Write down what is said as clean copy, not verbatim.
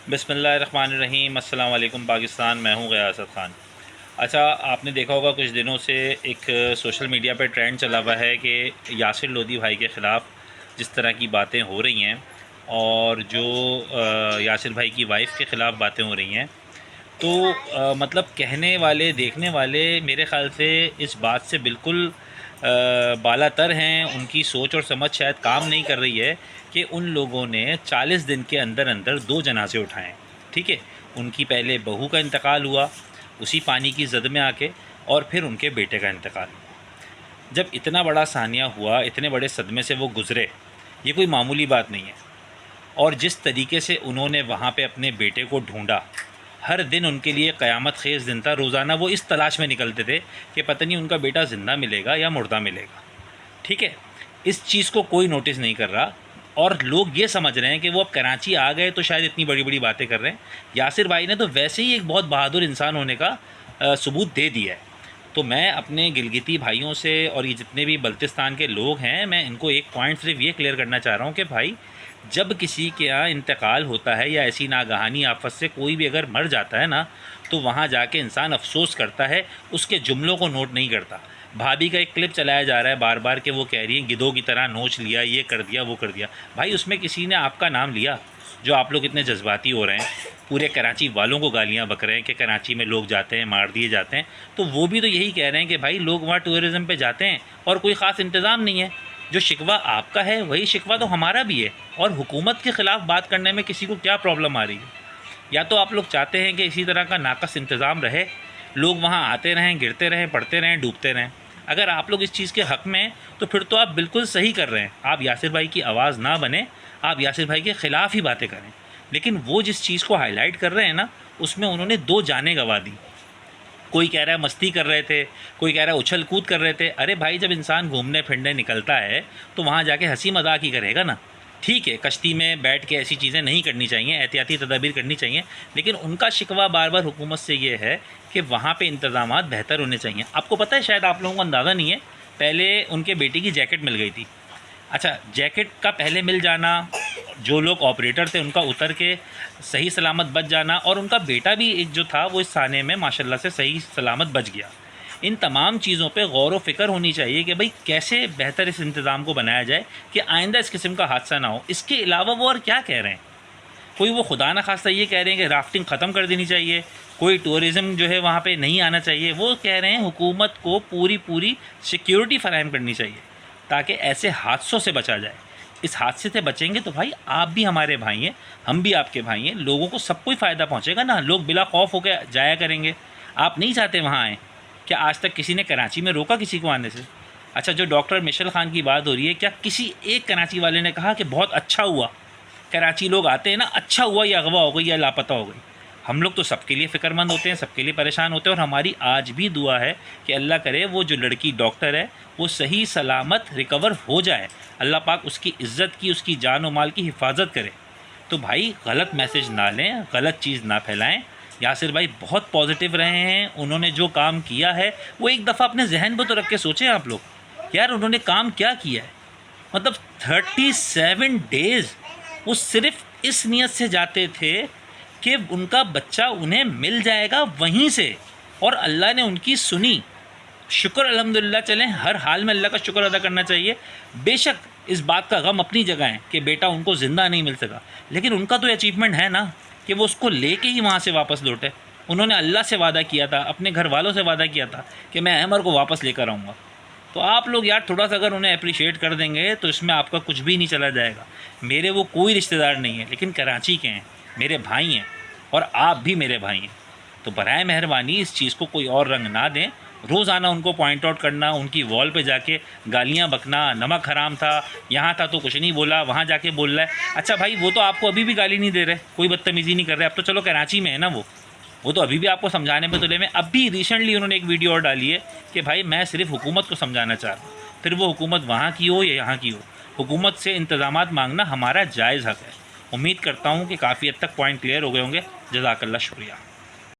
بسم اللہ الرحمن الرحیم۔ السلام علیکم پاکستان، میں ہوں غیاثت خان۔ اچھا، آپ نے دیکھا ہوگا کچھ دنوں سے ایک سوشل میڈیا پہ ٹرینڈ چلا ہوا ہے کہ یاسر لودھی بھائی کے خلاف جس طرح کی باتیں ہو رہی ہیں اور جو یاسر بھائی کی وائف کے خلاف باتیں ہو رہی ہیں، تو مطلب کہنے والے دیکھنے والے میرے خیال سے اس بات سے بالکل بالا تر ہیں، ان کی سوچ اور سمجھ شاید کام نہیں کر رہی ہے کہ ان لوگوں نے 40 دن کے اندر اندر 2 جنازے اٹھائے ہیں۔ ٹھیک ہے، ان کی پہلے بہو کا انتقال ہوا اسی پانی کی زد میں آ کے، اور پھر ان کے بیٹے کا انتقال ہوا۔ جب اتنا بڑا سانیہ ہوا، اتنے بڑے صدمے سے وہ گزرے، یہ کوئی معمولی بات نہیں ہے۔ اور جس طریقے سے انہوں نے وہاں پہ اپنے بیٹے کو ڈھونڈا، ہر دن ان کے لیے قیامت خیز دن تھا۔ روزانہ وہ اس تلاش میں نکلتے تھے کہ پتہ نہیں ان کا بیٹا زندہ ملے گا یا مردہ ملے گا۔ ٹھیک ہے، اس چیز کو کوئی نوٹس نہیں کر رہا، اور لوگ یہ سمجھ رہے ہیں کہ وہ اب کراچی آ گئے تو شاید اتنی بڑی بڑی باتیں کر رہے ہیں۔ یاسر بھائی نے تو ویسے ہی ایک بہت بہادر انسان ہونے کا ثبوت دے دیا ہے۔ تو میں اپنے گلگتی بھائیوں سے اور یہ جتنے بھی بلتستان کے لوگ ہیں، میں ان کو ایک پوائنٹ صرف یہ کلیئر کرنا چاہ رہا ہوں کہ بھائی، جب کسی کے یہاں انتقال ہوتا ہے یا ایسی ناگہانی آفت سے کوئی بھی اگر مر جاتا ہے نا، تو وہاں جا کے انسان افسوس کرتا ہے، اس کے جملوں کو نوٹ نہیں کرتا۔ بھابھی کا ایک کلپ چلایا جا رہا ہے بار بار کہ وہ کہہ رہی ہیں گدھوں کی طرح نوچ لیا، یہ کر دیا وہ کر دیا۔ بھائی، اس میں کسی نے آپ کا نام لیا؟ جو آپ لوگ اتنے جذباتی ہو رہے ہیں، پورے کراچی والوں کو گالیاں بک رہے ہیں کہ کراچی میں لوگ جاتے ہیں مار دیے جاتے ہیں، تو وہ بھی تو یہی کہہ رہے ہیں کہ بھائی لوگ وہاں ٹورزم پہ جاتے ہیں اور کوئی خاص انتظام نہیں ہے۔ جو شکوہ آپ کا ہے وہی شکوہ تو ہمارا بھی ہے، اور حکومت کے خلاف بات کرنے میں کسی کو کیا پرابلم آ رہی ہے؟ یا تو آپ لوگ چاہتے ہیں کہ اسی طرح کا ناقص انتظام رہے، لوگ وہاں آتے رہیں، گرتے رہیں، پڑھتے رہیں، ڈوبتے رہیں؟ اگر آپ لوگ اس چیز کے حق میں ہیں تو پھر تو آپ بالکل صحیح کر رہے ہیں۔ آپ یاسر بھائی کی آواز نہ بنیں، آپ یاسر بھائی کے خلاف ہی باتیں کریں۔ لیکن وہ جس چیز کو ہائی لائٹ کر رہے ہیں نا، اس میں انہوں نے 2 جانیں گنوا دی۔ کوئی کہہ رہا ہے مستی کر رہے تھے، کوئی کہہ رہا ہے اچھل کود کر رہے تھے۔ ارے بھائی، جب انسان گھومنے پھرنے نکلتا ہے تو وہاں جا کے ہنسی مذاق ہی کرے گا نا۔ ٹھیک ہے، کشتی میں بیٹھ کے ایسی چیزیں نہیں کرنی چاہیے، احتیاطی تدابیر کرنی چاہیے، لیکن ان کا شکوہ بار بار حکومت سے یہ ہے کہ وہاں پہ انتظامات بہتر ہونے چاہیے۔ آپ کو پتہ ہے، شاید آپ لوگوں کو اندازہ نہیں ہے، پہلے ان کے بیٹی کی جیکٹ مل گئی تھی۔ اچھا، جیکٹ کا پہلے مل جانا، جو لوگ آپریٹر تھے ان کا اتر کے صحیح سلامت بچ جانا، اور ان کا بیٹا بھی ایک جو تھا وہ اس سانے میں ماشاءاللہ سے صحیح سلامت بچ گیا، ان تمام چیزوں پہ غور و فکر ہونی چاہیے کہ بھئی کیسے بہتر اس انتظام کو بنایا جائے کہ آئندہ اس قسم کا حادثہ نہ ہو۔ اس کے علاوہ وہ اور کیا کہہ رہے ہیں؟ کوئی وہ خدا نہ خواستہ یہ کہہ رہے ہیں کہ رافٹنگ ختم کر دینی چاہیے، کوئی ٹورزم جو ہے وہاں پہ نہیں آنا چاہیے۔ وہ کہہ رہے ہیں حکومت کو پوری سیکیورٹی فراہم کرنی چاہیے تاکہ ایسے حادثوں سے بچا جائے۔ اس حادثے سے بچیں گے تو بھائی آپ بھی ہمارے بھائی ہیں، ہم بھی آپ کے بھائی ہیں، لوگوں کو سب کو ہی فائدہ پہنچے گا نا۔ لوگ بلا خوف ہو کے جایا کریں گے۔ آپ نہیں چاہتے وہاں آئیں؟ کیا آج تک کسی نے کراچی میں روکا کسی کو آنے سے؟ اچھا، جو ڈاکٹر مشل خان کی بات ہو رہی ہے، کیا کسی ایک کراچی والے نے کہا کہ بہت اچھا ہوا کراچی لوگ آتے ہیں نا، اچھا ہوا یہ اغوا ہو گئی یا لاپتہ ہو گئی؟ ہم لوگ تو سب کے لیے فکر مند ہوتے ہیں، سب کے لیے پریشان ہوتے ہیں، اور ہماری آج بھی دعا ہے کہ اللہ کرے وہ جو لڑکی ڈاکٹر ہے وہ صحیح سلامت ریکور ہو جائے، اللہ پاک اس کی عزت کی، اس کی جان و مال کی حفاظت کرے۔ تو بھائی، غلط میسج نہ لیں، غلط چیز نہ پھیلائیں۔ یاسر بھائی بہت پازیٹیو رہے ہیں، انہوں نے جو کام کیا ہے وہ ایک دفعہ اپنے ذہن میں تو رکھ کے سوچیں آپ لوگ، یار انہوں نے کام کیا کیا ہے؟ مطلب 37 ڈیز وہ صرف اس نیت سے جاتے تھے کہ ان کا بچہ انہیں مل جائے گا وہیں سے، اور اللہ نے ان کی سنی۔ شکر الحمدللہ، چلیں ہر حال میں اللہ کا شکر ادا کرنا چاہیے۔ بے شک اس بات کا غم اپنی جگہ ہے کہ بیٹا ان کو زندہ نہیں مل سکا، لیکن ان کا تو اچیومنٹ ہے نا کہ وہ اس کو لے کے ہی وہاں سے واپس لوٹے۔ انہوں نے اللہ سے وعدہ کیا تھا، اپنے گھر والوں سے وعدہ کیا تھا کہ میں احمر کو واپس لے کر آؤں گا۔ تو آپ لوگ یار تھوڑا سا اگر انہیں اپریشیٹ کر دیں گے تو اس میں آپ کا کچھ بھی نہیں چلا جائے گا۔ میرے وہ کوئی رشتہ دار نہیں ہے، لیکن کراچی کے ہیں، میرے بھائی ہیں، اور آپ بھی میرے بھائی ہیں۔ تو برائے مہربانی اس چیز کو کوئی اور رنگ نہ دیں۔ روزانہ ان کو پوائنٹ آؤٹ کرنا، ان کی وال پہ جا کے گالیاں بکنا، نمک حرام تھا، یہاں تھا تو کچھ نہیں بولا، وہاں جا کے بول رہا ہے۔ اچھا بھائی، وہ تو آپ کو ابھی بھی گالی نہیں دے رہے، کوئی بدتمیزی نہیں کر رہے، اب تو چلو کراچی میں ہے نا وہ تو ابھی بھی آپ کو سمجھانے میں تلے میں۔ اب بھی ریسنٹلی انہوں نے ایک ویڈیو اور ڈالی ہے کہ بھائی میں صرف حکومت کو سمجھانا چاہ رہا ہوں، پھر وہ حکومت وہاں کی ہو یا یہاں کی ہو، حکومت سے انتظامات مانگنا ہمارا جائز حق ہے۔ امید کرتا ہوں کہ کافی حد تک پوائنٹ کلیئر ہو گئے ہوں گے۔ جزاک اللہ، شکریہ۔